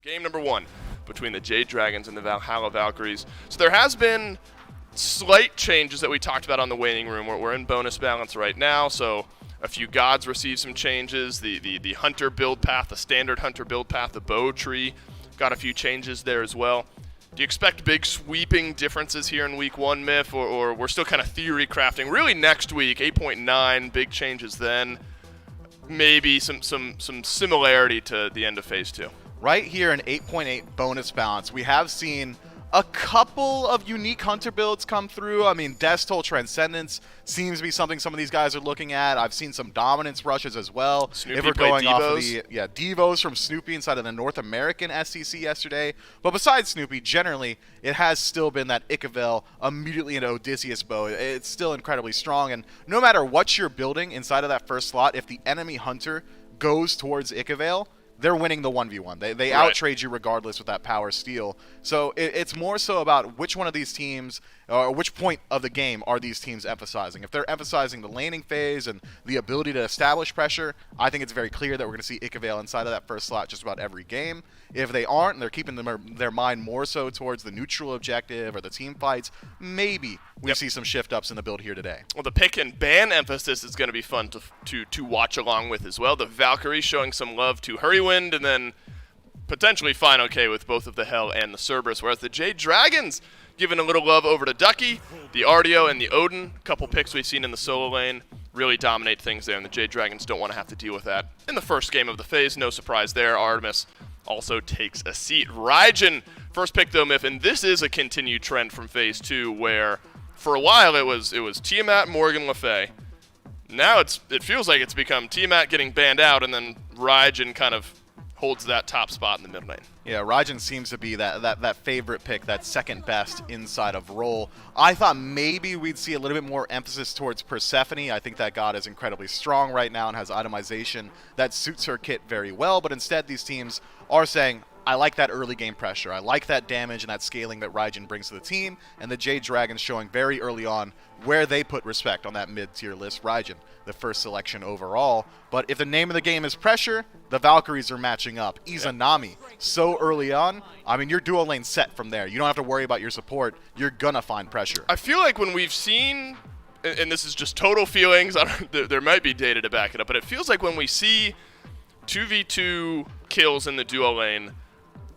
Game number one between the Jade Dragons and the Valhalla Valkyries. So there has been slight changes that we talked about on the waiting room. We're in bonus balance right now, so a few gods received some changes. The hunter build path, the standard hunter build path, the bow tree got a few changes there as well. Do you expect big sweeping differences here in week one, Myth, or we're still kind of theory crafting? Really next week, 8.9, big changes then. Maybe some similarity to the end of phase two. Right here in 8.8 bonus balance, we have seen a couple of unique hunter builds come through. I mean, Death's Toll Transcendence seems to be something some of these guys are looking at. I've seen some dominance rushes as well. Snoopy if we're played going off of Devos. the Devos from Snoopy inside of the North American SCC yesterday. But besides Snoopy, generally, it has still been that Ikavel immediately into Odysseus bow. It's still incredibly strong, and no matter what you're building inside of that first slot, if the enemy hunter goes towards Ikavel, they're winning the 1v1. They Right. outtrade you regardless with that power steal. So it's more so about which one of these teams, or which point of the game are these teams emphasizing. If they're emphasizing the laning phase and the ability to establish pressure, I think it's very clear that we're going to see Ikavel inside of that first slot just about every game. If they aren't, and they're keeping their mind more so towards the neutral objective or the team fights, maybe we see some shift-ups in the build here today. Well, the pick and ban emphasis is going to be fun to watch along with as well. The Valkyries showing some love to Hurrywind, and then potentially fine okay with both of the Hell and the Cerberus, whereas the Jade Dragons giving a little love over to Ducky, the Artio, and the Odin. A couple picks we've seen in the solo lane really dominate things there, and the Jade Dragons don't want to have to deal with that in the first game of the phase. No surprise there. Artemis also takes a seat. Raijin, first pick though, Myth, and this is a continued trend from phase two where for a while it was Tiamat, Morgan, Le Fay. Now it feels like it's become Tiamat getting banned out, and then Raijin kind of holds that top spot in the mid lane. Yeah, Raijin seems to be that favorite pick, that second best inside of role. I thought maybe we'd see a little bit more emphasis towards Persephone. I think that god is incredibly strong right now and has itemization that suits her kit very well, but instead these teams are saying, I like that early game pressure. I like that damage and that scaling that Raijin brings to the team, and the Jade Dragons showing very early on where they put respect on that mid-tier list. Raijin, the first selection overall. But if the name of the game is pressure, the Valkyries are matching up. Izanami, so early on, I mean, your dual lane set from there. You don't have to worry about your support. You're going to find pressure. I feel like when we've seen, and this is just total feelings, there might be data to back it up, but it feels like when we see 2v2 kills in the duo lane,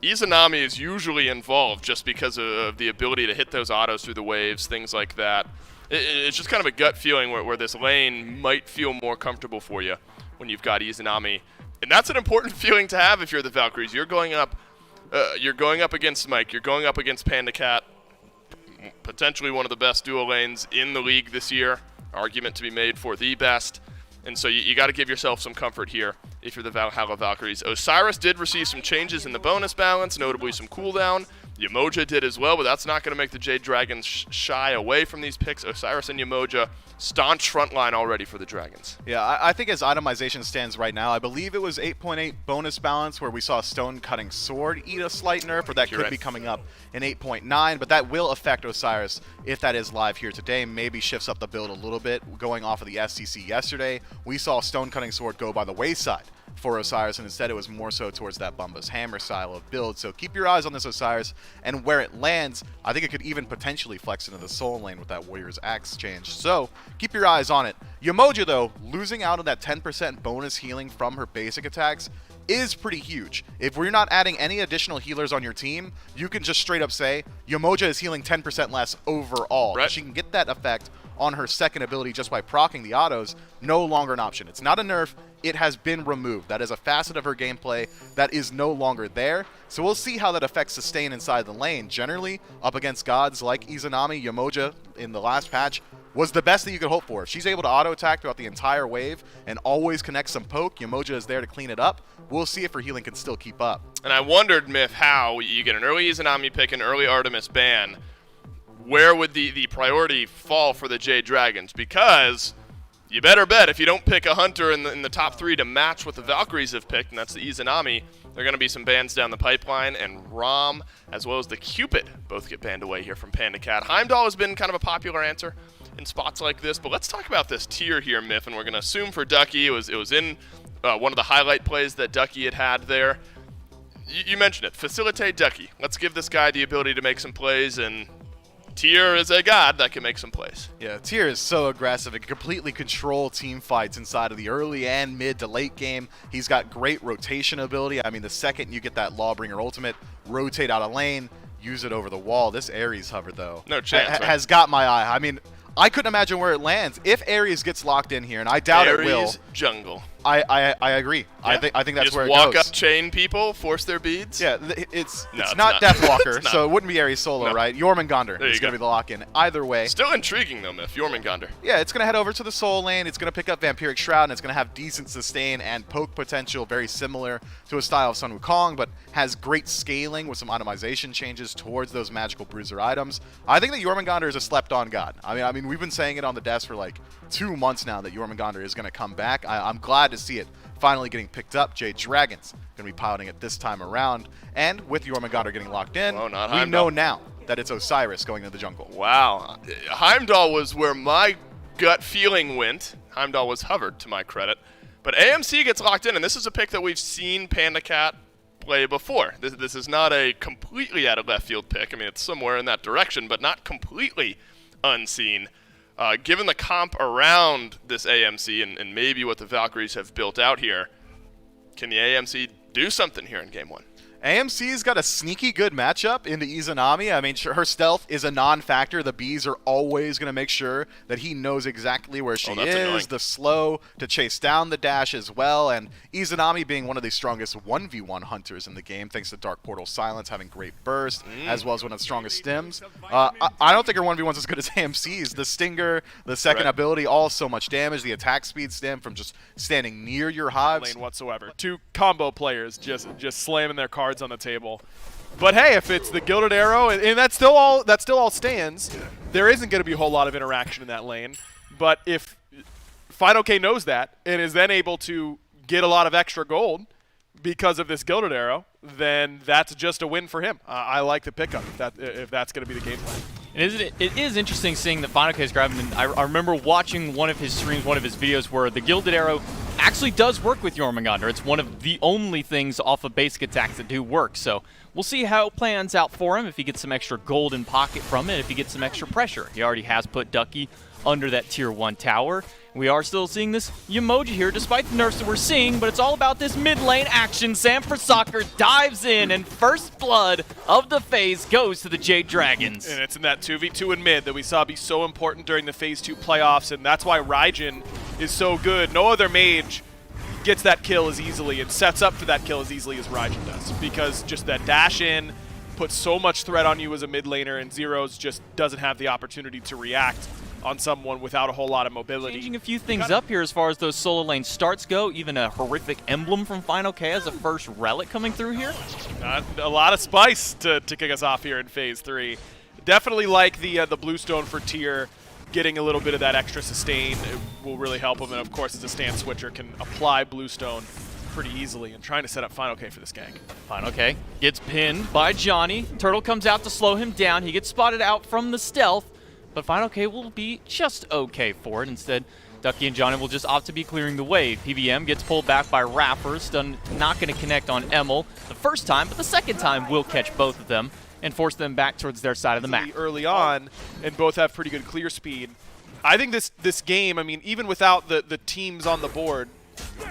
Izanami is usually involved just because of the ability to hit those autos through the waves, things like that. It's just kind of a gut feeling where this lane might feel more comfortable for you when you've got Izanami. And that's an important feeling to have if you're the Valkyries. You're going up against Smite, you're going up against Panda Cat, potentially one of the best duo lanes in the league this year, argument to be made for the best. And so you got to give yourself some comfort here if you're the Valhalla Valkyries. Osiris did receive some changes in the bonus balance, notably some cooldown. Yamoja did as well, but that's not going to make the Jade Dragons shy away from these picks. Osiris and Yamoja, staunch frontline already for the Dragons. Yeah, I think as itemization stands right now, I believe it was 8.8 bonus balance where we saw Stone Cutting Sword eat a slight nerf, or that could be coming up in 8.9, but that will affect Osiris if that is live here today. Maybe shifts up the build a little bit. Going off of the SCC yesterday, we saw Stone Cutting Sword go by the wayside for Osiris, and instead it was more so towards that Bumba's Hammer style of build. So keep your eyes on this Osiris, and where it lands, I think it could even potentially flex into the soul lane with that Warrior's Axe change. So keep your eyes on it. Yamoja, though, losing out on that 10% bonus healing from her basic attacks is pretty huge. If we're not adding any additional healers on your team, you can just straight up say Yamoja is healing 10% less overall. Right. She can get that effect on her second ability just by proccing the autos. No longer an option. It's not a nerf. It has been removed. That is a facet of her gameplay that is no longer there. So we'll see how that affects sustain inside the lane. Generally, up against gods like Izanami, Yamoja in the last patch was the best that you could hope for. If she's able to auto-attack throughout the entire wave and always connect some poke, Yamoja is there to clean it up. We'll see if her healing can still keep up. And I wondered, Myth, how you get an early Izanami pick, an early Artemis ban. Where would the priority fall for the Jade Dragons? Because you better bet if you don't pick a hunter in the top three to match what the Valkyries have picked, and that's the Izanami, there are going to be some bans down the pipeline, and Rom, as well as the Cupid, both get banned away here from Panda Cat. Heimdall has been kind of a popular answer in spots like this, but let's talk about this tier here, Myth, and we're going to assume for Ducky, it was in one of the highlight plays that Ducky had there. you mentioned it. Facilitate Ducky. Let's give this guy the ability to make some plays, and Tyr is a god that can make some plays. Yeah, Tyr is so aggressive and can completely control team fights inside of the early and mid to late game. He's got great rotation ability. I mean, the second you get that Lawbringer ultimate, rotate out of lane, use it over the wall. This Ares hover, though, no chance, has got my eye. I mean, I couldn't imagine where it lands. If Ares gets locked in here, and I doubt it will. Jungle. I agree. Yeah. I think that's where it goes. Just walk up, chain people, force their beads? Yeah, it's not Deathwalker, so it wouldn't be Ares solo, right? Jormungandr is going to be the lock-in. Either way. Still intriguing, though, Myth. Jormungandr. Yeah, it's going to head over to the Soul lane. It's going to pick up Vampiric Shroud, and it's going to have decent sustain and poke potential, very similar to a style of Sun Wukong, but has great scaling with some itemization changes towards those magical bruiser items. I think that Jormungandr is a slept-on god. I mean, we've been saying it on the desk for like 2 months now that Jormungandr is going to come back. I'm glad to see it finally getting picked up. Jade Dragons going to be piloting it this time around. And with Jormungandr getting locked in, we know now that it's Osiris going to the jungle. Wow. Heimdall was where my gut feeling went. Heimdall was hovered, to my credit. But AMC gets locked in, and this is a pick that we've seen Panda Cat play before. This is not a completely out of left field pick. I mean, it's somewhere in that direction, but not completely unseen. Given the comp around this AMC and maybe what the Valkyries have built out here, can the AMC do something here in Game 1? AMC's got a sneaky good matchup into Izanami. I mean, her stealth is a non-factor. The bees are always going to make sure that he knows exactly where she is. Annoying. The slow to chase down the dash as well. And Izanami being one of the strongest 1v1 hunters in the game, thanks to Dark Portal Silence having great burst, as well as one of the strongest stims. I don't think her 1v1's as good as AMC's. The Stinger, the second ability, all so much damage. The attack speed stim from just standing near your hives. Lane whatsoever. 2 combo players just slamming their cards on the table. But hey, if it's the Gilded Arrow, and that still all stands, there isn't going to be a whole lot of interaction in that lane. But if Final K knows that and is then able to get a lot of extra gold because of this Gilded Arrow, then that's just a win for him. I like the pickup if that's going to be the game plan. And it is interesting seeing that Final K is grabbing. And I remember watching one of his streams, one of his videos, where the Gilded Arrow actually does work with Jormungandr. It's one of the only things off of basic attacks that do work. So we'll see how it plans out for him, if he gets some extra gold in pocket from it, if he gets some extra pressure. He already has put Ducky under that Tier 1 tower. We are still seeing this Yemoji here, despite the nerfs that we're seeing, but it's all about this mid lane action. Sam for Soccer dives in, and first blood of the phase goes to the Jade Dragons. And it's in that 2v2 in mid that we saw be so important during the Phase 2 playoffs, and that's why Raijin is so good. No other mage gets that kill as easily and sets up for that kill as easily as Raijin does, because just that dash in puts so much threat on you as a mid laner, and Zeros just doesn't have the opportunity to react on someone without a whole lot of mobility. Changing a few things up here as far as those solo lane starts go. Even a horrific emblem from Final K as a first relic coming through here. A lot of spice to kick us off here in Phase 3. Definitely like the Bluestone for Tyr. Getting a little bit of that extra sustain, it will really help him. And of course, as a stand switcher, can apply Bluestone pretty easily and trying to set up Final K for this gank. Final K gets pinned by Johnny. Turtle comes out to slow him down. He gets spotted out from the stealth, but Final K will be just okay for it. Instead, Ducky and Johnny will just opt to be clearing the way. PBM gets pulled back by Rapper. Stun not going to connect on Emil the first time, but the second time will catch both of them and force them back towards their side of the map. Early on, and both have pretty good clear speed. I think this game, I mean, even without the teams on the board,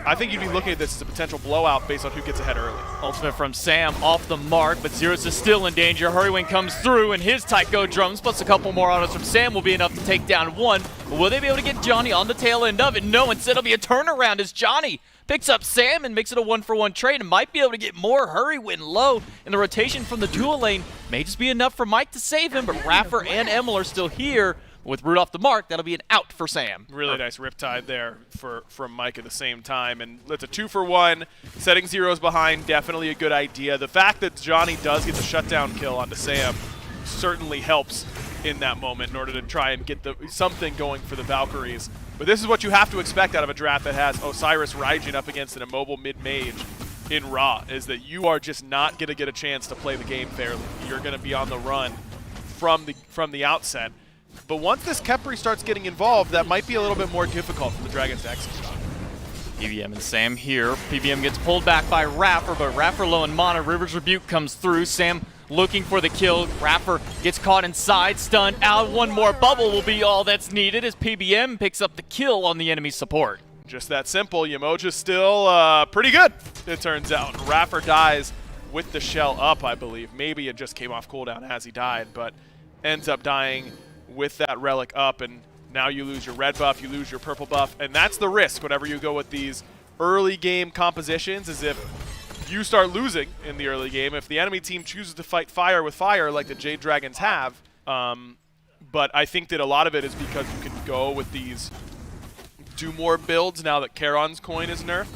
I think you'd be looking at this as a potential blowout based on who gets ahead early. Ultimate from Sam off the mark, but Zeros is still in danger. Hurrywing comes through, and his Tycho drums plus a couple more autos from Sam will be enough to take down one. But will they be able to get Johnny on the tail end of it? No, instead it'll be a turnaround as Johnny picks up Sam and makes it a 1-for-1 trade and might be able to get more. Hurrywing low, and the rotation from the dual lane may just be enough for Mike to save him, but Raffer and Emil are still here. With Root off the mark, that'll be an out for Sam. Really nice Riptide there from Mike at the same time. And it's a 2-for-1. Setting Zeros behind, definitely a good idea. The fact that Johnny does get the shutdown kill onto Sam certainly helps in that moment in order to try and get something going for the Valkyries. But this is what you have to expect out of a draft that has Osiris Raijin up against an immobile mid-mage in Raw, is that you are just not going to get a chance to play the game fairly. You're going to be on the run from the outset. But once this Khepri starts getting involved, that might be a little bit more difficult for the Dragons to execute on. PBM and Sam here. PBM gets pulled back by Raffer, but Raffer low in mana. River's Rebuke comes through. Sam looking for the kill. Raffer gets caught inside, stunned out. One more bubble will be all that's needed as PBM picks up the kill on the enemy support. Just that simple. Yamoja's still pretty good, it turns out. Raffer dies with the shell up, I believe. Maybe it just came off cooldown as he died, but ends up dying with that relic up, and now you lose your red buff, you lose your purple buff, and that's the risk whenever you go with these early game compositions, is if you start losing in the early game, if the enemy team chooses to fight fire with fire like the Jade Dragons have. But I think that a lot of it is because you can go with these do more builds now that Charon's coin is nerfed.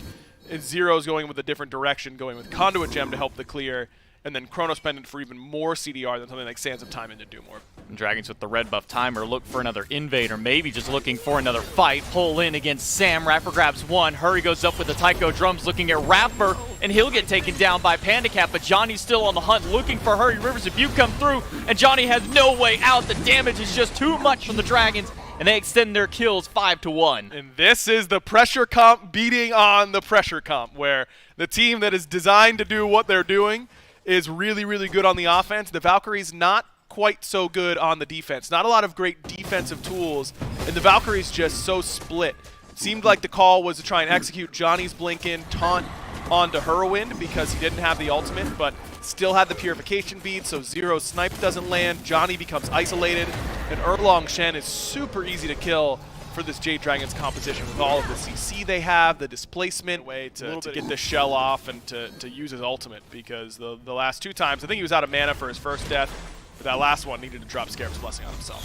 And Zero's going with a different direction, going with Conduit Gem to help the clear, and then Chronos Pendant for even more CDR than something like Sands of Time into Do More. And Dragons with the red buff timer look for another invade, or maybe just looking for another fight. Pull in against Sam. Raffer grabs one. Hurry goes up with the Taiko drums looking at Raffer, and he'll get taken down by Panda Cat, but Johnny's still on the hunt looking for Hurry. River's Rebuke come through, and Johnny has no way out. The damage is just too much from the Dragons, and they extend their kills 5-1. And this is the pressure comp beating on the pressure comp, where the team that is designed to do what they're doing is really, really good on the offense. The Valkyries not quite so good on the defense. Not a lot of great defensive tools, and the Valkyries just so split. Seemed like the call was to try and execute Johnny's blink-in taunt onto Hurwind because he didn't have the ultimate, but still had the purification bead, so Zero's snipe doesn't land. Johnny becomes isolated, and Erlong Shen is super easy to kill for this Jade Dragons composition with all of the CC they have, the displacement, way to get the shell off and to use his ultimate, because the last two times, I think he was out of mana for his first death, but that last one needed to drop Scarab's Blessing on himself.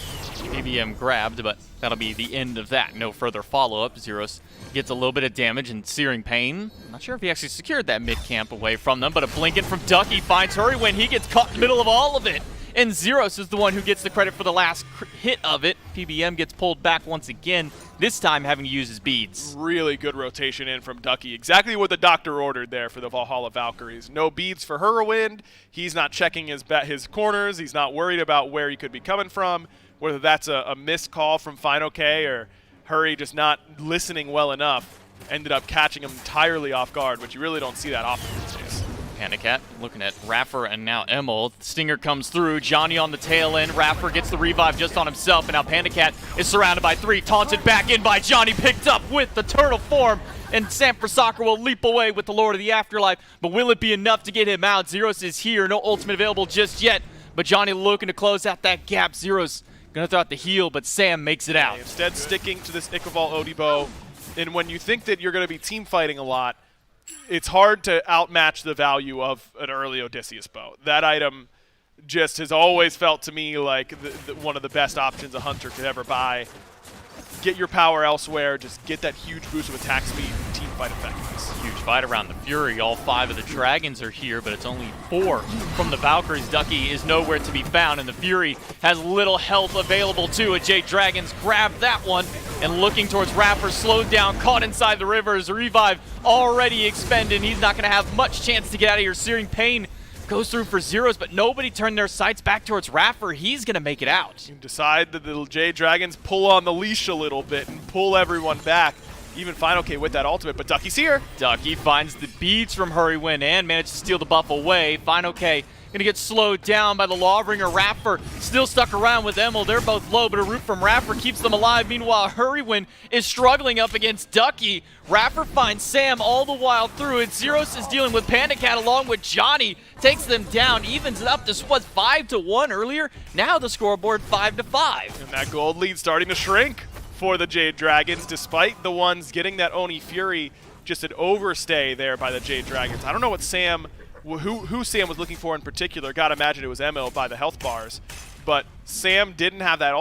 PBM grabbed, but that'll be the end of that. No further follow-up. Zeros gets a little bit of damage and Searing Pain. Not sure if he actually secured that mid-camp away from them, but a blink-in from Ducky finds Hurry when he gets caught in the middle of all of it. And Zeros is the one who gets the credit for the last hit of it. PBM gets pulled back once again, this time having to use his beads. Really good rotation in from Ducky. Exactly what the doctor ordered there for the Valhalla Valkyries. No beads for Hurwind. He's not checking his corners. He's not worried about where he could be coming from, whether that's a missed call from Final K or Hurry just not listening well enough. Ended up catching him entirely off guard, which you really don't see that often these days. Panda Cat looking at Raffer and now Emil. Stinger comes through. Johnny on the tail end. Raffer gets the revive just on himself, and now Panda Cat is surrounded by three. Taunted back in by Johnny, picked up with the turtle form. And Sam for Soccer will leap away with the Lord of the Afterlife. But will it be enough to get him out? Zeros is here. No ultimate available just yet. But Johnny looking to close out that gap. Zeros going to throw out the heal, but Sam makes it out. Instead sticking to this Ichaival Odibo. And when you think that you're going to be team fighting a lot, it's hard to outmatch the value of an early Odysseus bow. That item just has always felt to me like one of the best options a hunter could ever buy. Get your power elsewhere, just get that huge boost of attack speed and team fight effectiveness. Huge fight around the Fury. All 5 of the Dragons are here, but it's only 4 from the Valkyries. Ducky is nowhere to be found, and the Fury has little health available too. Jade Dragons grab that one, and looking towards Raffer, slowed down, caught inside the river. His revive already expended. He's not going to have much chance to get out of here. Searing Pain goes through for Zeros, but nobody turned their sights back towards Raffer. He's going to make it out. You decide that the Jade Dragons pull on the leash a little bit and pull everyone back. Even Final K with that ultimate, but Ducky's here. Ducky finds the beads from Hurrywin and manages to steal the buff away. Final K gonna get slowed down by the Lawbringer. Raffer still stuck around with Emil. They're both low, but a root from Raffer keeps them alive. Meanwhile, Hurrywin is struggling up against Ducky. Raffer finds Sam all the while through, and Zeros is dealing with Panda Cat along with Johnny. Takes them down, evens it up. This was 5-1 earlier. Now the scoreboard 5-5. And that gold lead starting to shrink for the Jade Dragons, despite the ones getting that Oni Fury. Just an overstay there by the Jade Dragons. I don't know what Sam, who Sam was looking for in particular. Gotta imagine it was Emil by the health bars. But Sam didn't have that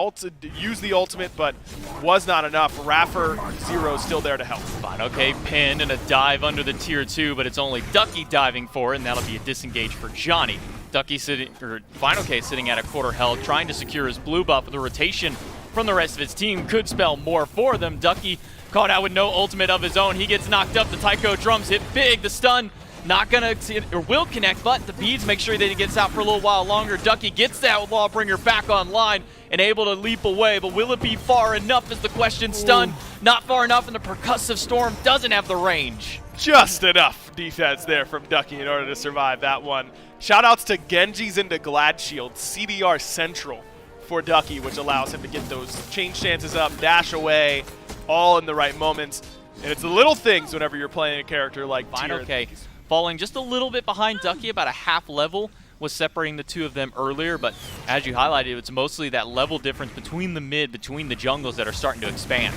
use the ultimate, but was not enough. Raffer, Zero still there to help. Fine, okay, pin and a dive under the tier 2, but it's only Ducky diving for it, and that'll be a disengage for Johnny. Ducky sitting, or Final K sitting at a quarter health, trying to secure his blue buff with a rotation from the rest of his team. Could spell more for them. Ducky caught out with no ultimate of his own. He gets knocked up. The Taiko drums hit big. The stun not gonna or will connect, but the beads make sure that he gets out for a little while longer. Ducky gets that Lawbringer back online and able to leap away, but will it be far enough is the question. Stunned, not far enough, and the percussive storm doesn't have the range. Just enough defense there from Ducky in order to survive that one. Shoutouts to Genji's into Glad Shield, CDR Central for Ducky, which allows him to get those change chances up, dash away, all in the right moments. And it's the little things whenever you're playing a character like Tyr. Okay, falling just a little bit behind Ducky, about a half level was separating the two of them earlier, but as you highlighted, it's mostly that level difference between the mid, between the jungles that are starting to expand.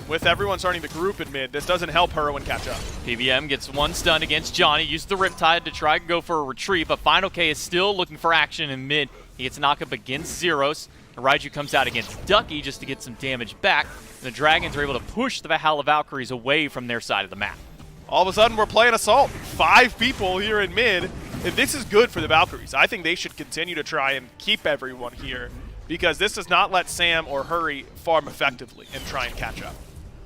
With everyone starting to group in mid, this doesn't help Heroin catch up. PBM gets one stun against Johnny, used the Riptide to try and go for a retreat, but Final K is still looking for action in mid. He gets a knock up against Zeros. Raiju comes out against Ducky just to get some damage back. The Dragons are able to push the Valhalla Valkyries away from their side of the map. All of a sudden, we're playing Assault. 5 people here in mid, and this is good for the Valkyries. I think they should continue to try and keep everyone here, because this does not let Sam or Hurry farm effectively and try and catch up.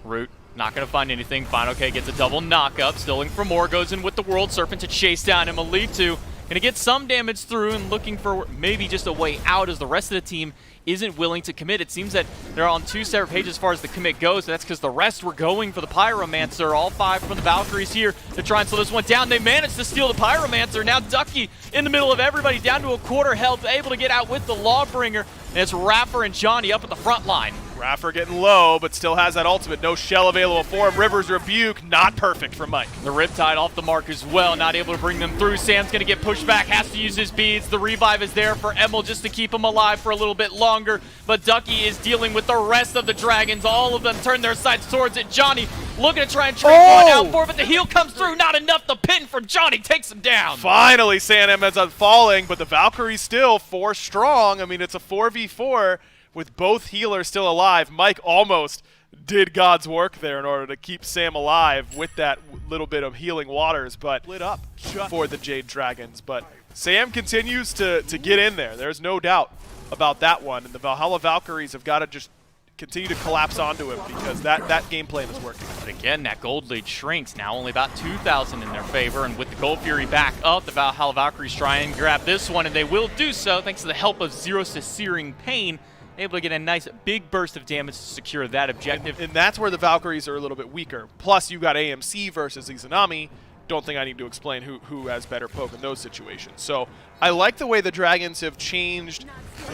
Root, not going to find anything. Final K gets a double knock-up. Still looking for more. Goes in with the World Serpent to chase down him. Elite 2 going to get some damage through and looking for maybe just a way out as the rest of the team isn't willing to commit. It seems that they're on 2 separate pages as far as the commit goes. That's because the rest were going for the Pyromancer. All 5 from the Valkyries here to try and slow this one down. They managed to steal the Pyromancer. Now Ducky in the middle of everybody, down to a quarter health, able to get out with the Lawbringer. And it's Raffer and Johnny up at the front line. Raffer getting low, but still has that ultimate. No shell available for him. River's Rebuke, not perfect for Mike. The Riptide off the mark as well, not able to bring them through. Sam's going to get pushed back, has to use his beads. The revive is there for Emil just to keep him alive for a little bit longer, but Ducky is dealing with the rest of the Dragons. All of them turn their sights towards it. Johnny looking to try and trade one out for it, but the heal comes through. Not enough. The pin from Johnny takes him down. Finally, Sam ends up falling, but the Valkyries still 4 strong. I mean, it's a 4v4. With both healers still alive. Mike almost did God's work there in order to keep Sam alive with that little bit of healing waters, but lit up for the Jade Dragons. But Sam continues to get in there. There's no doubt about that one. And the Valhalla Valkyries have got to just continue to collapse onto him because that game plan is working. But again, that gold lead shrinks. Now only about 2,000 in their favor. And with the Gold Fury back up, the Valhalla Valkyries try and grab this one, and they will do so thanks to the help of Zeros to Searing Pain. Able to get a nice big burst of damage to secure that objective. And that's where the Valkyries are a little bit weaker. Plus, you got AMC versus Izanami. Don't think I need to explain who has better poke in those situations. So I like the way the Dragons have changed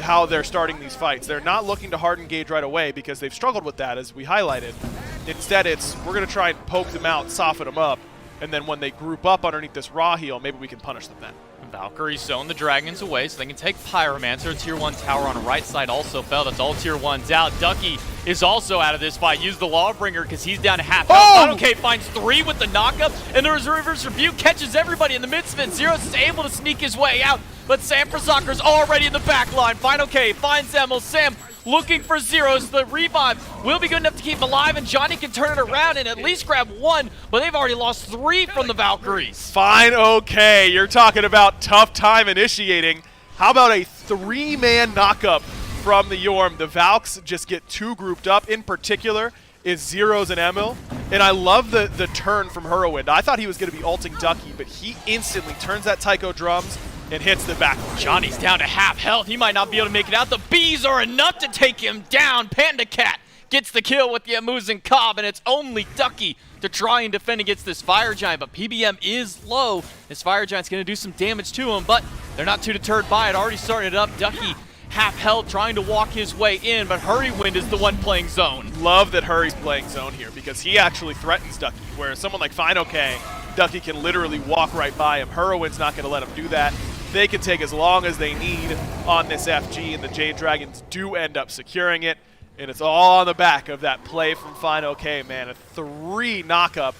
how they're starting these fights. They're not looking to hard engage right away because they've struggled with that, as we highlighted. Instead, it's we're going to try and poke them out, soften them up, and then when they group up underneath this raw heal, maybe we can punish them then. Valkyries zone the Dragons away so they can take Pyromancer. Tier 1 tower on the right side also fell. That's all Tier 1's out. Ducky is also out of this fight. Use the Lawbringer because he's down to half health. Final K finds 3 with the knockup, and the Reverse Rebuke catches everybody in the midst of it. Zeros is able to sneak his way out, but Sam Prasakher's already in the back line. Final K finds Emil. Sam looking for Zeros. The revive will be good enough to keep him alive, and Johnny can turn it around and at least grab 1, but they've already lost 3 from the Valkyries. Fine, okay. You're talking about tough time initiating. How about a 3-man knockup from the Yorm? The Valks just get 2 grouped up. In particular is Zeros and Emil. And I love the turn from Hurrowwind. I thought he was going to be ulting Ducky, but he instantly turns that Taiko drums and hits the back. Johnny's down to half health. He might not be able to make it out. The bees are enough to take him down. Panda Cat gets the kill with the Amuzin Cobb, and it's only Ducky to try and defend against this Fire Giant, but PBM is low. This Fire Giant's going to do some damage to him, but they're not too deterred by it. Already starting it up. Ducky half health, trying to walk his way in, but Hurrywind is the one playing zone. Love that Hurry's playing zone here because he actually threatens Ducky, whereas someone like Final K, Ducky can literally walk right by him. Hurrowind's not going to let him do that. They can take as long as they need on this FG, and the Jade Dragons do end up securing it. And it's all on the back of that play from Final K, man. A 3 knockup.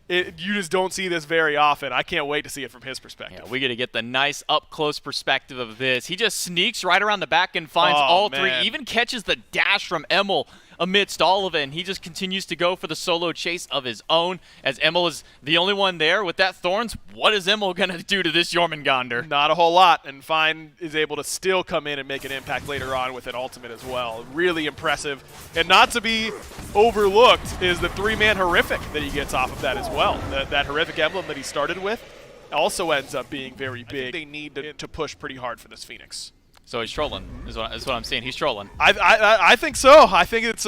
You just don't see this very often. I can't wait to see it from his perspective. Yeah, we got to get the nice up-close perspective of this. He just sneaks right around the back and finds all 3. Even catches the dash from Emil amidst all of it, and he just continues to go for the solo chase of his own, as Emil is the only one there with that Thorns. What is Emil going to do to this Jormungandr? Not a whole lot, and Fine is able to still come in and make an impact later on with an ultimate as well. Really impressive, and not to be overlooked is the 3-man Horrific that he gets off of that as well. That Horrific emblem that he started with, also ends up being very big. They need to push pretty hard for this Phoenix. So he's trolling, is what I'm seeing. He's trolling. I think so. I think it's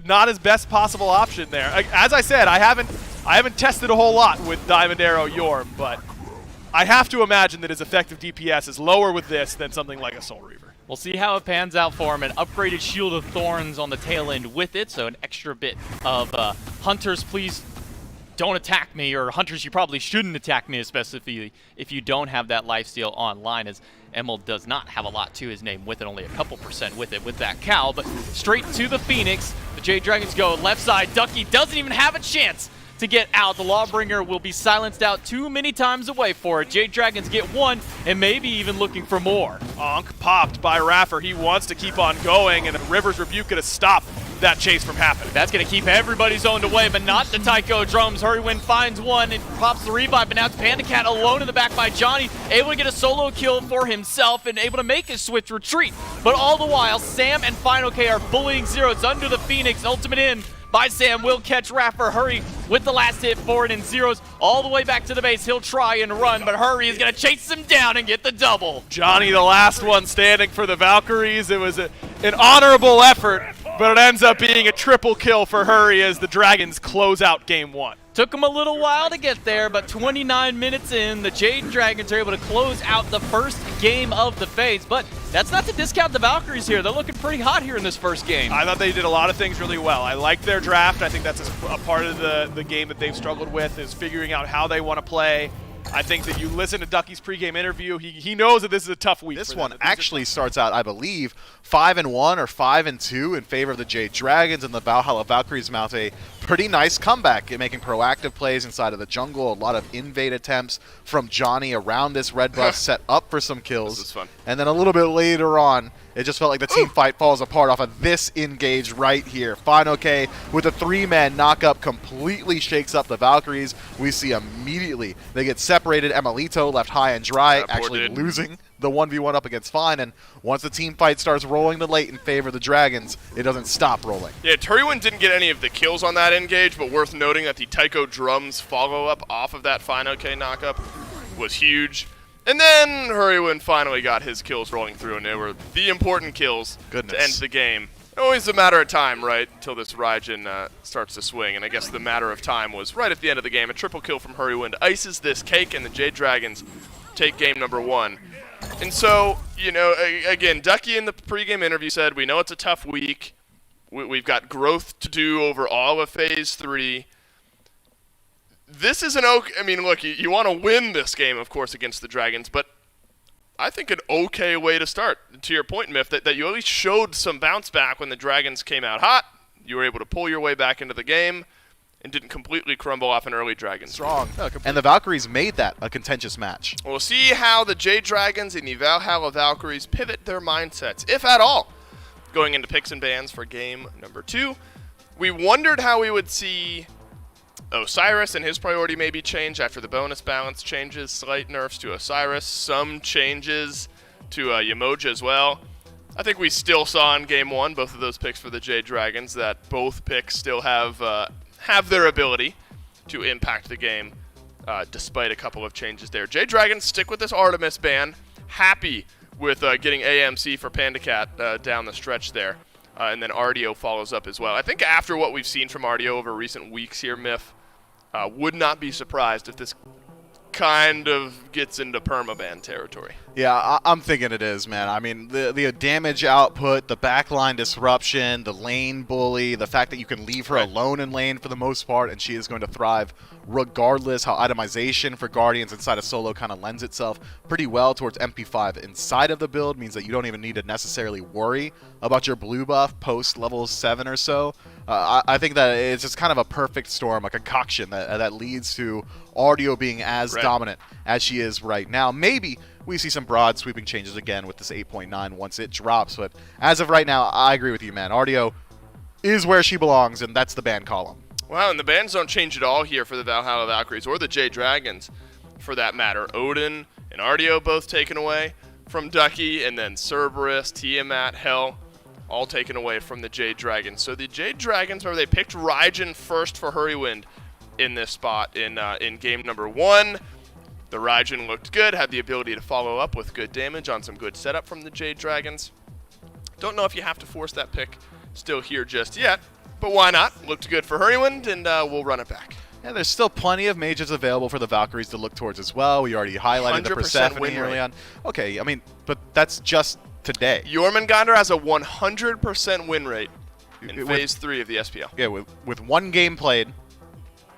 not his best possible option there. As I said, I haven't tested a whole lot with Diamond Arrow Yorm, but I have to imagine that his effective DPS is lower with this than something like a Soul Reaver. We'll see how it pans out for him. An upgraded Shield of Thorns on the tail end with it, so an extra bit of Hunters, please don't attack me, or Hunters, you probably shouldn't attack me, especially if you don't have that lifesteal online, as Emil does not have a lot to his name with it, only a couple % with it with that cow. But straight to the Phoenix, the Jade Dragons go left side. Ducky doesn't even have a chance to get out. The Lawbringer will be silenced out too many times away for it. Jade Dragons get one, and maybe even looking for more. Onk popped by Raffer. He wants to keep on going, and River's Rebuke going to stop that chase from happening. That's going to keep everybody zoned away, but not the Tycho Drums. Hurrywin finds one and pops the revive, but now it's Panda Cat alone in the back by Johnny, able to get a solo kill for himself and able to make his switch retreat. But all the while, Sam and Final K are bullying Zeros under the Phoenix. Ultimate in by Sam will catch Raffer. Hurry with the last hit forward, and Zeros all the way back to the base. He'll try and run, but Hurry is going to chase him down and get the double. Johnny, the last one standing for the Valkyries. It was an honorable effort, but it ends up being a triple kill for Hurry as the Dragons close out game one. Took him a little while to get there, but 29 minutes in, the Jade Dragons are able to close out the first game of the phase. But that's not to discount the Valkyries here. They're looking pretty hot here in this first game. I thought they did a lot of things really well. I liked their draft. I think that's a part of the game that they've struggled with, is figuring out how they want to play. I think that you listen to Ducky's pregame interview, he knows that this is a tough week. This one actually starts out, I believe, 5-1 or 5-2 in favor of the Jade Dragons, and the Valhalla Valkyries mount a pretty nice comeback in making proactive plays inside of the jungle. A lot of invade attempts from Johnny around this red buff set up for some kills. This is fun. And then a little bit later on, it just felt like the team fight falls apart off of this engage right here. Final K with a 3-man knockup completely shakes up the Valkyries. We see immediately they get separated. Emilito left high and dry, actually losing the 1v1 up against Fine. And once the team fight starts rolling the late in favor of the Dragons, it doesn't stop rolling. Yeah, Hurrywin didn't get any of the kills on that engage, but worth noting that the Tycho Drums follow-up off of that Final K knockup was huge. And then Hurrywin finally got his kills rolling through, and they were the important kills to end the game. Always a matter of time, right, until this Raijin starts to swing. And I guess the matter of time was right at the end of the game. A triple kill from Hurrywin ices this cake, and the Jade Dragons take game number one. And so, you know, again, Ducky in the pregame interview said, we know it's a tough week. We've got growth to do over all of Phase 3. This is an okay, I mean, look, you want to win this game, of course, against the Dragons, but I think an okay way to start. To your point, Miff, that you at least showed some bounce back when the Dragons came out hot. You were able to pull your way back into the game and didn't completely crumble off an early Dragon. Strong. And the Valkyries made that a contentious match. We'll see how the Jade Dragons and the Valhalla Valkyries pivot their mindsets, if at all, going into picks and bans for game number 2. We wondered how we would see Osiris and his priority maybe change after the bonus balance changes. Slight nerfs to Osiris, some changes to Yamoja as well. I think we still saw in game 1, both of those picks for the Jade Dragons, that both picks still have their ability to impact the game, despite a couple of changes there. Jade Dragons stick with this Artemis ban. Happy with getting AMC for Panda Cat down the stretch there. And then Artio follows up as well. I think after what we've seen from Artio over recent weeks here, Miff, would not be surprised if this kind of gets into permaban territory. Yeah, I'm thinking it is, man. I mean, the damage output, the backline disruption, the lane bully, the fact that you can leave her alone in lane for the most part, and she is going to thrive regardless. How itemization for Guardians inside of solo kind of lends itself pretty well towards MP5 inside of the build, means that you don't even need to necessarily worry about your blue buff post level 7 or so. I think that it's just kind of a perfect storm, a concoction that leads to Artio being as dominant as she is right now. Maybe we see some broad sweeping changes again with this 8.9 once it drops, but as of right now, I agree with you, man. Artio is where she belongs, and that's the ban column. Wow, and the bans don't change at all here for the Valhalla Valkyries or the Jade Dragons, for that matter. Odin and Artio both taken away from Ducky, and then Cerberus, Tiamat, Hell, all taken away from the Jade Dragons. So the Jade Dragons, remember, they picked Raijin first for Hurrywind in this spot in game number 1. The Raijin looked good, had the ability to follow up with good damage on some good setup from the Jade Dragons. Don't know if you have to force that pick still here just yet, but why not? Looked good for Hurrywind, and we'll run it back. Yeah, there's still plenty of mages available for the Valkyries to look towards as well. We already highlighted the 100% Persephone win early rate. on. Okay, I mean, but that's just today. Jormungandr has a 100% win rate in With- Phase 3 of the SPL. Yeah, with one game played,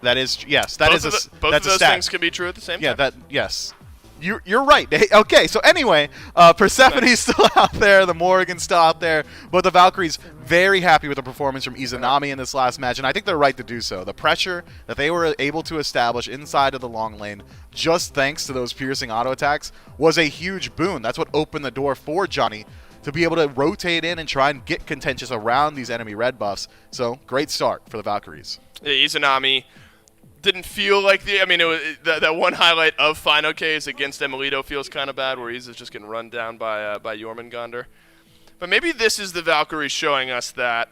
that is, yes, that Both is of both that's of a those stat. things can be true at the same Yeah, time. yes. You're right. Okay, so anyway, Persephone's still out there, the Morrigan's still out there, but the Valkyries very happy with the performance from Izanami in this last match, and I think they're right to do so. The pressure that they were able to establish inside of the long lane, just thanks to those piercing auto attacks, was a huge boon. That's what opened the door for Johnny to be able to rotate in and try and get contentious around these enemy red buffs. So, great start for the Valkyries. Yeah, Izanami didn't feel like it was that one highlight of Final K's against Emilito feels kind of bad, where he's just getting run down by Jormungandr. But maybe this is the Valkyries showing us that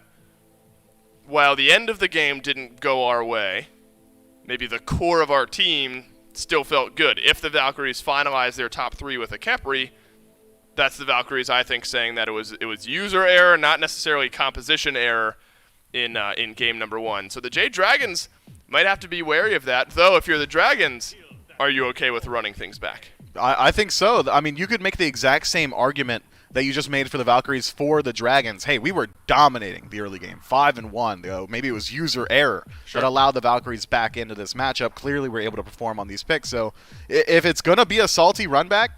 while the end of the game didn't go our way, maybe the core of our team still felt good. If the Valkyries finalized their top 3 with a Khepri, that's the Valkyries, I think, saying that it was user error, not necessarily composition error in game number 1. So the Jade Dragons might have to be wary of that, though. If you're the Dragons, are you okay with running things back? I think so. I mean, you could make the exact same argument that you just made for the Valkyries for the Dragons. Hey, we were dominating the early game, 5-1. Maybe it was user error that allowed the Valkyries back into this matchup. Clearly, we're able to perform on these picks. So if it's going to be a salty run back,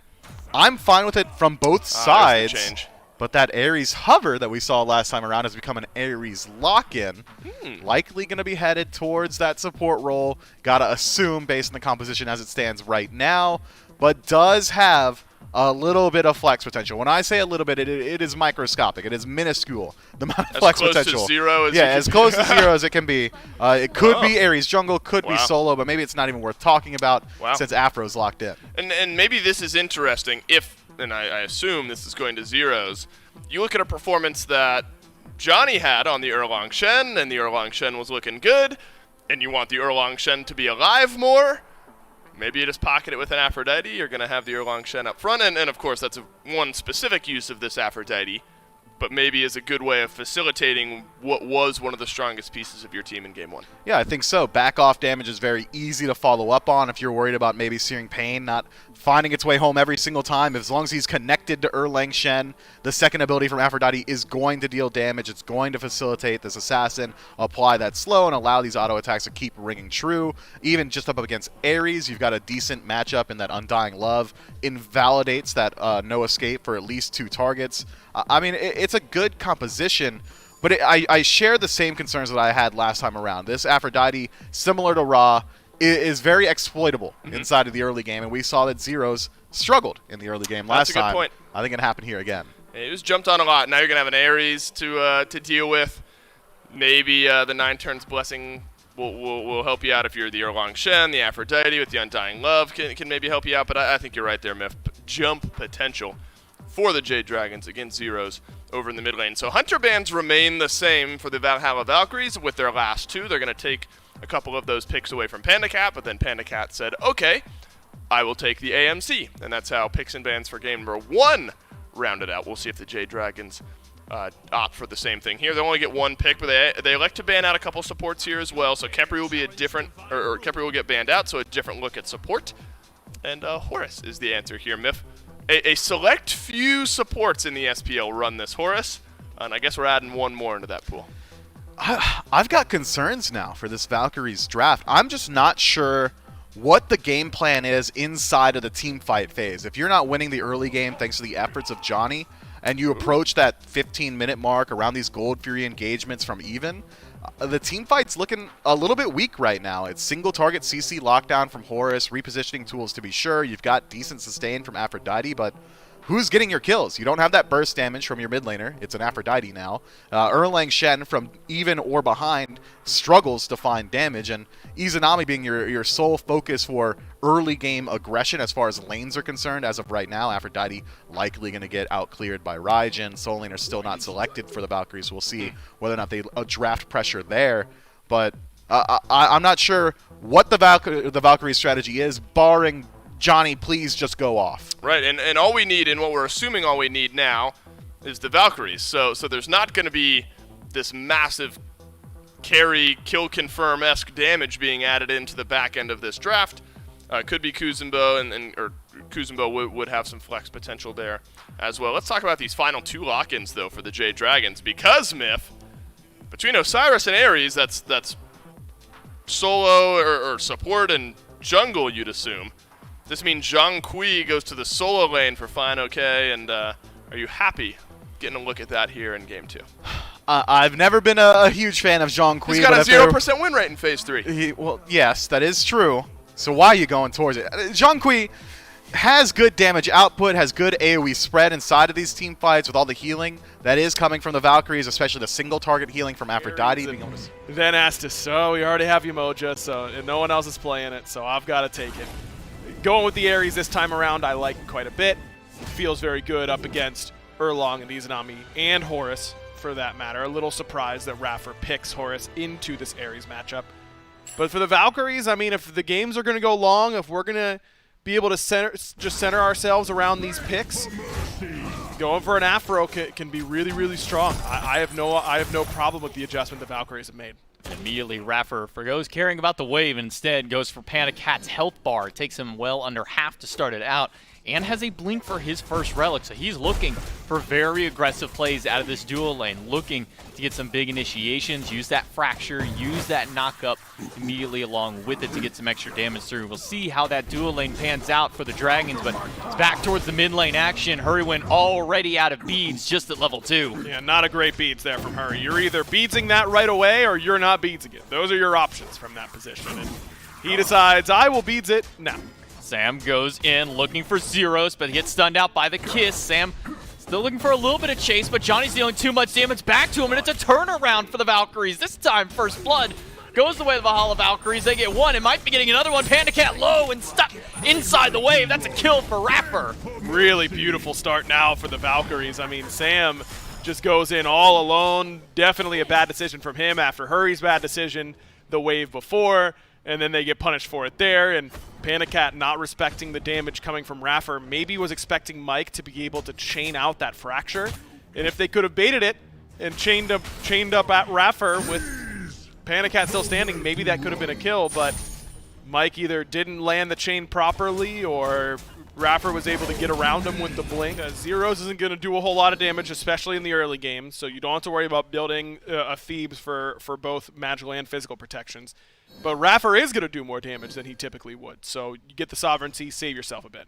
I'm fine with it from both sides. There's the change. But that Ares hover that we saw last time around has become an Ares lock-in. Likely going to be headed towards that support role. Got to assume based on the composition as it stands right now. But does have a little bit of flex potential. When I say a little bit, it is microscopic. It is minuscule. The amount of flex close to potential. zero as yeah, you as can close be. to zero as it can be. It could Wow. be Ares jungle, could be Wow. solo, but maybe it's not even worth talking about Wow. since Afro's locked in. And maybe this is interesting if, and I assume this is going to zeros, you look at a performance that Johnny had on the Erlang Shen, and the Erlang Shen was looking good, and you want the Erlang Shen to be alive more. Maybe you just pocket it with an Aphrodite. You're going to have the Erlang Shen up front, and of course that's one specific use of this Aphrodite, but maybe is a good way of facilitating what was one of the strongest pieces of your team in Game 1. Yeah, I think so. Back off damage is very easy to follow up on if you're worried about maybe Searing Pain not finding its way home every single time. As long as he's connected to Erlang Shen, the second ability from Aphrodite is going to deal damage. It's going to facilitate this assassin apply that slow and allow these auto attacks to keep ringing true. Even just up against Ares, you've got a decent matchup in that Undying Love. Invalidates that no escape for at least 2 targets. I mean, it's a good composition, but I share the same concerns that I had last time around. This Aphrodite, similar to Ra, is very exploitable inside of the early game, and we saw that Zeros struggled in the early game last That's a good time. point. I think it happened here again. He was jumped on a lot. Now you're going to have an Ares to deal with. Maybe the 9 turns blessing will help you out if you're the Erlang Shen. The Aphrodite with the Undying Love can maybe help you out, but I think you're right there, Myth. Jump potential for the Jade Dragons against Zeros over in the mid lane. So Hunter bans remain the same for the Valhalla Valkyries with their last 2. They're going to take a couple of those picks away from Panda Cat, but then Panda Cat said, okay, I will take the AMC. And that's how picks and bans for game number 1 rounded out. We'll see if the Jade Dragons opt for the same thing here. They only get 1 pick, but they elect to ban out a couple supports here as well. So Khepri will be a different, or Khepri will get banned out, so a different look at support. And Horus is the answer here, Myth. A select few supports in the SPL run this Horus, and I guess we're adding 1 more into that pool. I've got concerns now for this Valkyries draft. I'm just not sure what the game plan is inside of the team fight phase. If you're not winning the early game thanks to the efforts of Johnny, and you approach that 15-minute mark around these Gold Fury engagements from Even, the team fight's looking a little bit weak right now. It's single target CC lockdown from Horus, repositioning tools to be sure. You've got decent sustain from Aphrodite, but who's getting your kills? You don't have that burst damage from your mid laner. It's an Aphrodite now. Erlang Shen from even or behind struggles to find damage, and Izanami being your sole focus for early game aggression as far as lanes are concerned. As of right now, Aphrodite likely going to get out cleared by Raijin. Soul laner still not selected for the Valkyries. So we'll see whether or not they draft pressure there. But I'm not sure what the Valkyrie strategy is, barring Johnny, please just go off. Right, and all we need, and what we're assuming all we need now, is the Valkyries. So there's not going to be this massive carry, kill confirm-esque damage being added into the back end of this draft. Could be Kuzumbo, or Kuzumbo would have some flex potential there as well. Let's talk about these final 2 lock-ins, though, for the Jade Dragons. Because, Myth, between Osiris and Ares, that's solo or support and jungle, you'd assume. This means Zhang Kui goes to the solo lane for Fine OK, and are you happy getting a look at that here in Game 2? I've never been a huge fan of Zhang Kui. He's got a 0% win rate in Phase 3. Well, yes, that is true. So why are you going towards it? Zhang Kui has good damage output, has good AoE spread inside of these team fights with all the healing that is coming from the Valkyries, especially the single target healing from Aphrodite. Then Astus, so we already have Umoja, so and no one else is playing it, so I've got to take it. Going with the Ares this time around, I like quite a bit. It feels very good up against Erlong and Izanami and Horus, for that matter. A little surprised that Raffer picks Horus into this Ares matchup. But for the Valkyries, I mean, if the games are going to go long, if we're going to be able to center ourselves around these picks, going for an Afro can be really, really strong. I have no problem with the adjustment the Valkyries have made. Immediately, Raffer forgoes caring about the wave and instead goes for Panda Cat's health bar. It takes him well under half to start it out, and has a blink for his first relic, so he's looking for very aggressive plays out of this dual lane, looking to get some big initiations, use that fracture, use that knock-up immediately along with it to get some extra damage through. We'll see how that dual lane pans out for the Dragons, but it's back towards the mid lane action. Hurrywin already out of beads just at level 2. Yeah, not a great beads there from Hurry. You're either beadsing that right away or you're not beadsing it. Those are your options from that position. And he decides, I will beads it now. Sam goes in looking for zeros, but he gets stunned out by the kiss. Sam still looking for a little bit of chase, but Johnny's dealing too much damage back to him, and it's a turnaround for the Valkyries. This time, First Blood goes the way of the Valhalla Valkyries. They get one and might be getting another one. Panda Cat low and stuck inside the wave. That's a kill for Raffer. Really beautiful start now for the Valkyries. I mean, Sam just goes in all alone. Definitely a bad decision from him after Hurry's bad decision the wave before. And then they get punished for it there, and Panda Cat not respecting the damage coming from Raffer, maybe was expecting Mike to be able to chain out that fracture. And if they could have baited it and chained up at Raffer with Panda Cat still standing, maybe that could have been a kill, but Mike either didn't land the chain properly or Raffer was able to get around him with the blink. Zeros isn't going to do a whole lot of damage, especially in the early game, so you don't have to worry about building a Thebes for both magical and physical protections. But Raffer is going to do more damage than he typically would, so you get the sovereignty, save yourself a bit.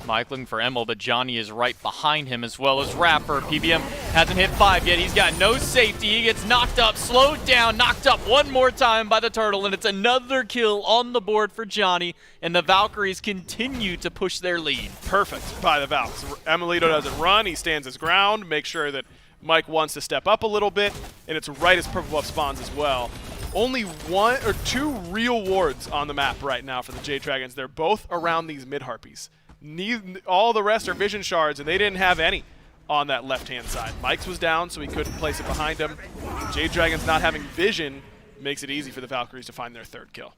Mike looking for Emil, but Johnny is right behind him as well as Raffer. PBM hasn't hit 5 yet. He's got no safety. He gets knocked up, slowed down, knocked up one more time by the turtle, and it's another kill on the board for Johnny, and the Valkyries continue to push their lead. Perfect by the Valks. Emilito doesn't run. He stands his ground, makes sure that Mike wants to step up a little bit, and it's right as Purple Buff spawns as well. Only 1 or 2 real wards on the map right now for the Jade Dragons. They're both around these mid-harpies. All the rest are vision shards, and they didn't have any on that left-hand side. Mike's was down, so he couldn't place it behind him. Jade Dragons not having vision makes it easy for the Valkyries to find their 3rd kill.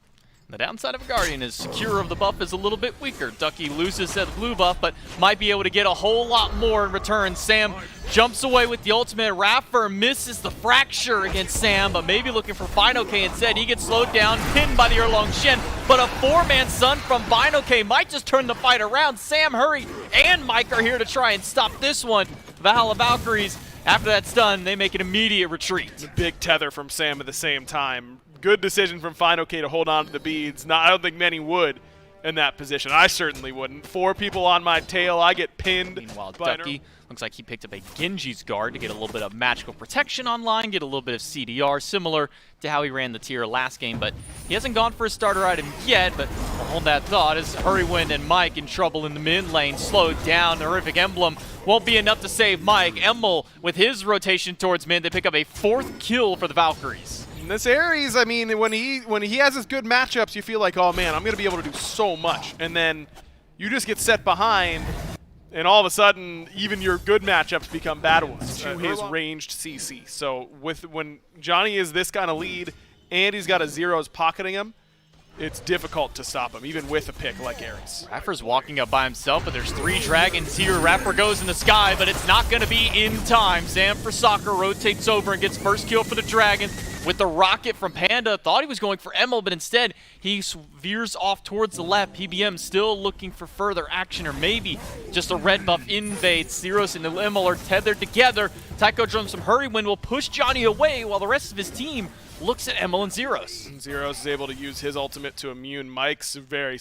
The downside of a Guardian is Secure of the buff is a little bit weaker. Ducky loses that blue buff, but might be able to get a whole lot more in return. Sam jumps away with the ultimate. Raffer misses the fracture against Sam, but maybe looking for Fine OK instead. He gets slowed down, pinned by the Erlong Shen, but a 4-man stun from Fine OK might just turn the fight around. Sam, Hurry, and Mike are here to try and stop this one. Valhalla Valkyries, after that stun, they make an immediate retreat. The big tether from Sam at the same time. Good decision from Fine OK to hold on to the beads. I don't think many would in that position. I certainly wouldn't. 4 people on my tail. I get pinned. Meanwhile, Ducky looks like he picked up a Genji's guard to get a little bit of magical protection online, get a little bit of CDR, similar to how he ran the tier last game, but he hasn't gone for a starter item yet, but we'll hold that thought as Hurrywin and Mike in trouble in the mid lane, slowed down. The horrific emblem won't be enough to save Mike. Emil, with his rotation towards mid, they pick up a 4th kill for the Valkyries. This Ares, I mean, when he has his good matchups, you feel like, oh man, I'm going to be able to do so much. And then you just get set behind, and all of a sudden, even your good matchups become bad ones to his ranged CC. So when Johnny is this kind of lead, and he's got a Zeros pocketing him, it's difficult to stop him, even with a pick like Ares. Raffer's walking up by himself, but there's 3 dragons here. Raffer goes in the sky, but it's not going to be in time. Sam for soccer rotates over and gets first kill for the dragon with the rocket from Panda. Thought he was going for Emil, but instead he veers off towards the left. PBM still looking for further action, or maybe just a red buff invades. Zeros and Emil are tethered together. Tycho Drums from Hurrywind will push Johnny away while the rest of his team looks at Emil and Zeros. Zeros is able to use his ultimate to immune Mike's very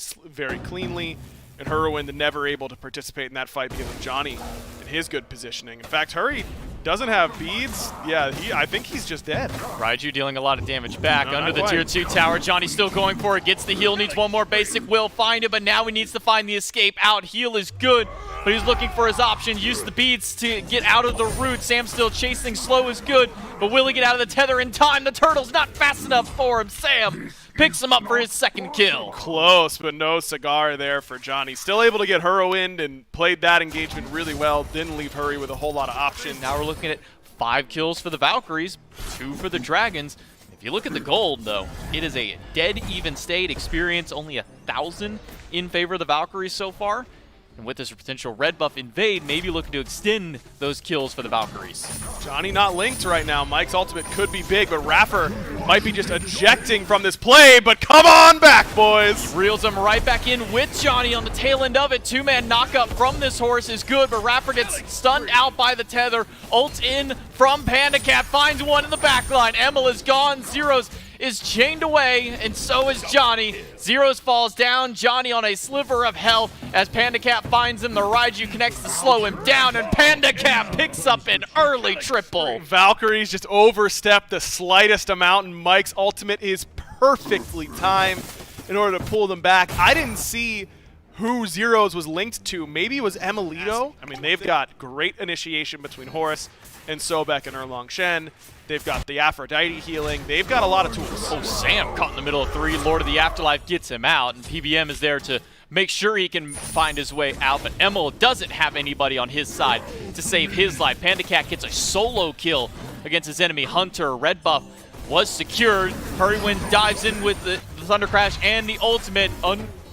cleanly, and Hurrywind never able to participate in that fight because of Johnny and his good positioning. In fact, Hurry doesn't have beads. Yeah, I think he's just dead. Raiju dealing a lot of damage back under the tier 2 tower. Johnny still going for it, gets the heal, needs one more basic, will find it, but now he needs to find the escape out. Heal is good, but he's looking for his option. Use the beads to get out of the root. Sam still chasing, slow is good, but will he get out of the tether in time? The turtle's not fast enough for him. Sam picks him up for his second kill. Close, but no cigar there for Johnny. Still able to get Hurrywind and played that engagement really well. Didn't leave Hurry with a whole lot of options. Now we're looking at 5 kills for the Valkyries, 2 for the Dragons. If you look at the gold, though, it is a dead even state experience, only 1,000 in favor of the Valkyries so far. And with this potential red buff invade, maybe looking to extend those kills for the Valkyries. Johnny not linked right now. Mike's ultimate could be big, but Raffer might be just ejecting from this play, but come on back, boys! He reels him right back in with Johnny on the tail end of it. 2-man knockup from this horse is good, but Raffer gets stunned out by the tether. Ults in from Panda Cat, finds one in the back line. Emil is gone. Zeros is chained away, and so is Johnny. Zeros falls down. Johnny on a sliver of hell as Panda Cat finds him. The Raiju connects to slow him down, and Panda Cat picks up an early triple. Valkyries just overstepped the slightest amount, and Mike's ultimate is perfectly timed in order to pull them back. I didn't see who Zeros was linked to. Maybe it was Emilito. I mean, they've got great initiation between Horus and Sobek and Erlong Shen. They've got the Aphrodite healing. They've got a lot of tools. Oh, Sam caught in the middle of 3. Lord of the Afterlife gets him out, and PBM is there to make sure he can find his way out, but Emil doesn't have anybody on his side to save his life. Panda Cat gets a solo kill against his enemy Hunter. Red buff was secured. Hurrywind dives in with the Thunder Crash and the ultimate.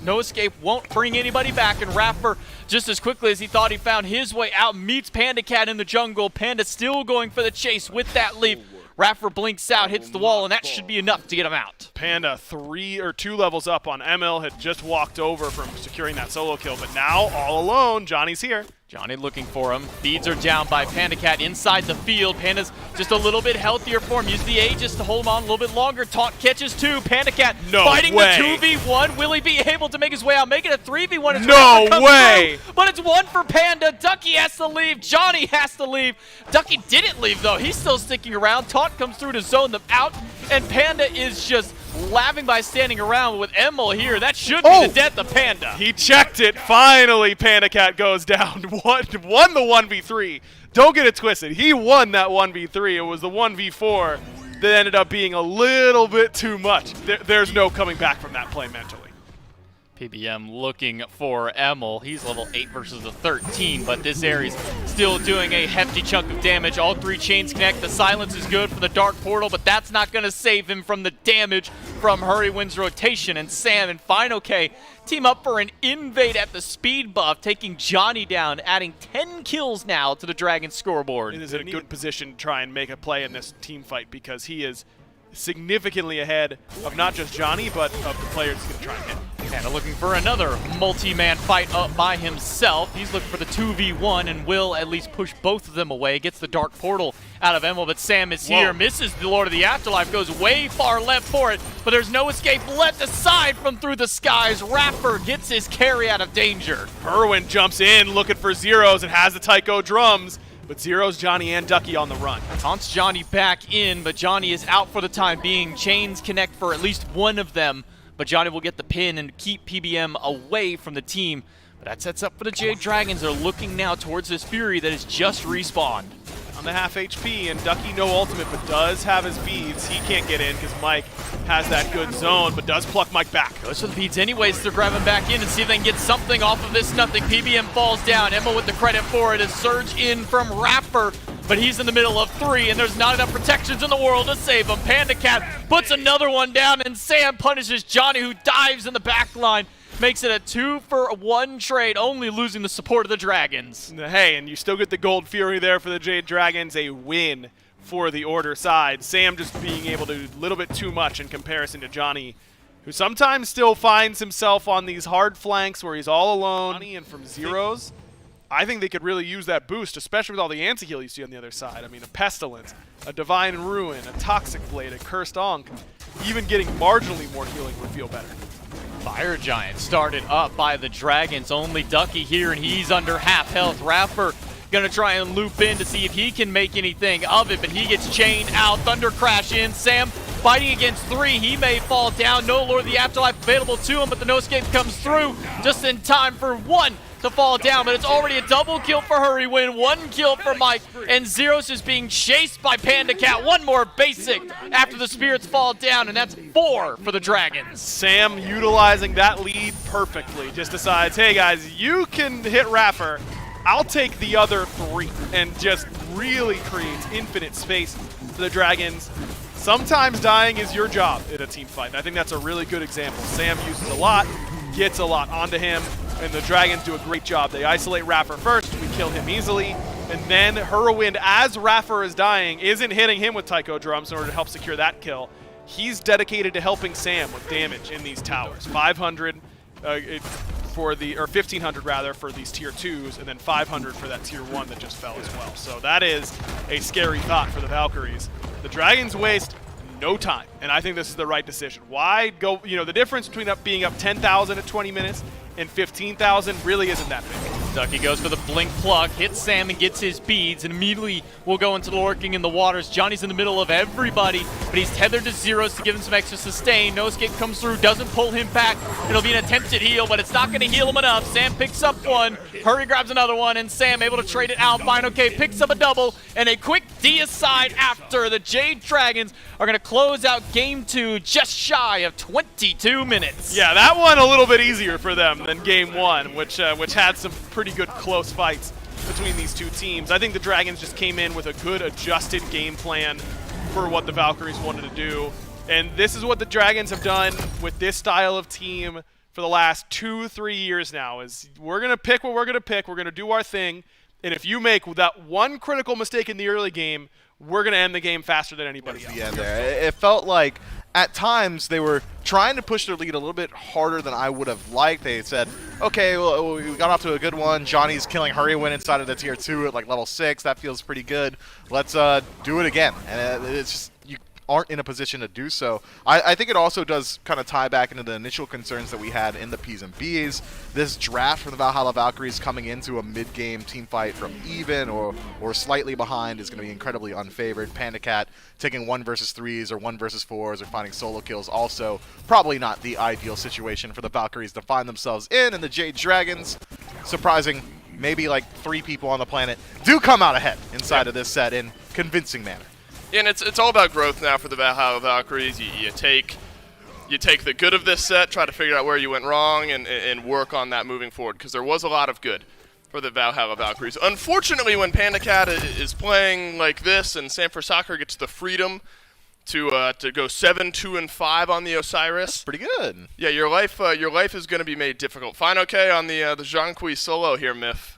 No escape, won't bring anybody back, and Raffer, just as quickly as he thought he found his way out, meets Panda Cat in the jungle. Panda still going for the chase with that leap. Raffer blinks out, hits the wall, and that should be enough to get him out. Panda 2 levels up on Emil, had just walked over from securing that solo kill, but now all alone, Johnny's here. Johnny looking for him. Beads are down by Panda Cat inside the field. Panda's just a little bit healthier for him. Use the Aegis to hold him on a little bit longer. Taunt catches 2. Panda Cat fighting way. the 2v1. Will he be able to make his way out? Make it a 3v1. As no way! Through, but it's 1 for Panda. Ducky has to leave. Johnny has to leave. Ducky didn't leave, though. He's still sticking around. Taunt comes through to zone them out. And Panda is just laughing by standing around with Emil here. That should be the death of Panda. He checked it. Finally, Panda Cat goes down. Won the 1v3. Don't get it twisted. He won that 1v3. It was the 1v4 that ended up being a little bit too much. There's no coming back from that play mentally. PBM looking for Emil. He's level 8 versus a 13, but this Ares still doing a hefty chunk of damage. All 3 chains connect. The silence is good for the Dark Portal, but that's not going to save him from the damage from Hurrywind's rotation. And Sam and Final K team up for an invade at the speed buff, taking Johnny down, adding 10 kills now to the Dragon scoreboard. It is in a good position to try and make a play in this team fight because he is significantly ahead of not just Johnny, but of the players he's going to try and hit. Panda looking for another multi-man fight up by himself. He's looking for the 2v1 and will at least push both of them away. Gets the Dark Portal out of Emil, but Sam is here. Misses the Lord of the Afterlife, goes way far left for it, but there's no escape left aside from through the skies. Raffer gets his carry out of danger. Hurrywind jumps in looking for Zeros and has the Tycho drums. But Zeros, Johnny, and Ducky on the run. Taunts Johnny back in, but Johnny is out for the time being. Chains connect for at least one of them, but Johnny will get the pin and keep PBM away from the team. But that sets up for the Jade Dragons. They're looking now towards this Fury that has just respawned. On the half HP, and Ducky no ultimate, but does have his beads. He can't get in because Mike has that good zone, but does pluck Mike back. Goes for the beads anyways. They're grabbing back in and see if they can get something off of this. Nothing. PBM falls down. Emil with the credit for it. A surge in from Raffer, but he's in the middle of 3, and there's not enough protections in the world to save him. Panda Cat puts another one down, and Sam punishes Johnny, who dives in the back line. Makes it a 2-for-1 trade, only losing the support of the Dragons. Hey, and you still get the Gold Fury there for the Jade Dragons, a win for the Order side. Sam just being able to do a little bit too much in comparison to Johnny, who sometimes still finds himself on these hard flanks where he's all alone. And from zeros, I think they could really use that boost, especially with all the anti-heal you see on the other side. I mean, a Pestilence, a Divine Ruin, a Toxic Blade, a Cursed Ankh. Even getting marginally more healing would feel better. Fire Giant started up by the Dragons. Only Ducky here, and he's under half health. Rapper gonna try and loop in to see if he can make anything of it, but he gets chained out. Thunder Crash in. Sam fighting against 3. He may fall down. No Lord of the Afterlife available to him, but the no escape comes through just in time for 1 to fall down, but it's already a double kill for Hurrywin, 1 kill for Mike, and Zeros is being chased by Panda Cat. 1 more basic after the spirits fall down, and that's 4 for the Dragons. Sam utilizing that lead perfectly, just decides, hey guys, you can hit Rapper, I'll take the other 3, and just really creates infinite space for the Dragons. Sometimes dying is your job in a team fight, and I think that's a really good example. Sam uses a lot, gets a lot onto him, and the Dragons do a great job. They isolate Rapper first, we kill him easily, and then Hurrywin, as Rapper is dying, isn't hitting him with Taiko drums in order to help secure that kill. He's dedicated to helping Sam with damage in these towers. 500 for the, or 1,500 rather, for these tier 2s, and then 500 for that tier 1 that just fell as well. So that is a scary thought for the Valkyries. The Dragons waste no time, and I think this is the right decision. Why go, you know, the difference between being up 10,000 at 20 minutes and 15,000 really isn't that big. Ducky goes for the blink pluck, hits Sam and gets his beads, and immediately will go into the lurking in the waters. Johnny's in the middle of everybody, but he's tethered to Zeros to give him some extra sustain. No escape comes through, doesn't pull him back. It'll be an attempted heal, but it's not going to heal him enough. Sam picks up 1, Hurry grabs another one, and Sam able to trade it out. Fine, okay, picks up a double, and a quick D aside after the Jade Dragons are going to close out game 2 just shy of 22 minutes. Yeah, that one a little bit easier for them than game 1, which had some pretty good close fights between these two teams. I think the Dragons just came in with a good adjusted game plan for what the Valkyries wanted to do. And this is what the Dragons have done with this style of team for the last 2-3 years now, is we're going to pick what we're going to pick, we're going to do our thing, and if you make that one critical mistake in the early game, we're going to end the game faster than anybody else. The end there. It felt like at times they were trying to push their lead a little bit harder than I would have liked. They said, okay, well, we got off to a good one. Johnny's killing Hurrywin inside of the tier 2 at like level 6. That feels pretty good. Let's do it again. And it's just, you aren't in a position to do so. I think it also does kind of tie back into the initial concerns that we had in the P's and B's. This draft for the Valhalla Valkyries coming into a mid-game team fight from even or slightly behind is going to be incredibly unfavored. Panda Cat taking 1 versus 3s or 1 versus 4s or finding solo kills, also probably not the ideal situation for the Valkyries to find themselves in. And the Jade Dragons, surprising maybe like 3 people on the planet, do come out ahead inside of this set in convincing manner. And it's all about growth now for the Valhalla Valkyries. You take the good of this set, try to figure out where you went wrong, and work on that moving forward, because there was a lot of good for the Valhalla Valkyries. Unfortunately, when Panda Cat is playing like this and Sanford Soccer gets the freedom to go 7-2-5 on the Osiris, that's pretty good. Yeah, your life is going to be made difficult. Fine, okay, on the Jean-Qui solo here, Myth.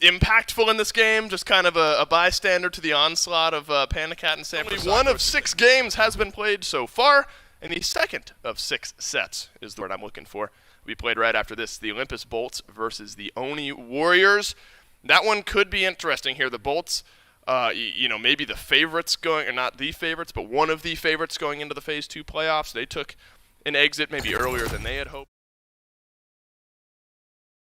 Impactful in this game, just kind of a bystander to the onslaught of Panda Cat and Sanford Soccer. 1 of 6 games has been played so far, and the 2nd of 6 sets is the word I'm looking for. We played right after this, the Olympus Bolts versus the Oni Warriors. That one could be interesting here. The Bolts, you know, maybe the favorites going, or not the favorites, but one of the favorites going into the Phase 2 playoffs. They took an exit maybe earlier than they had hoped.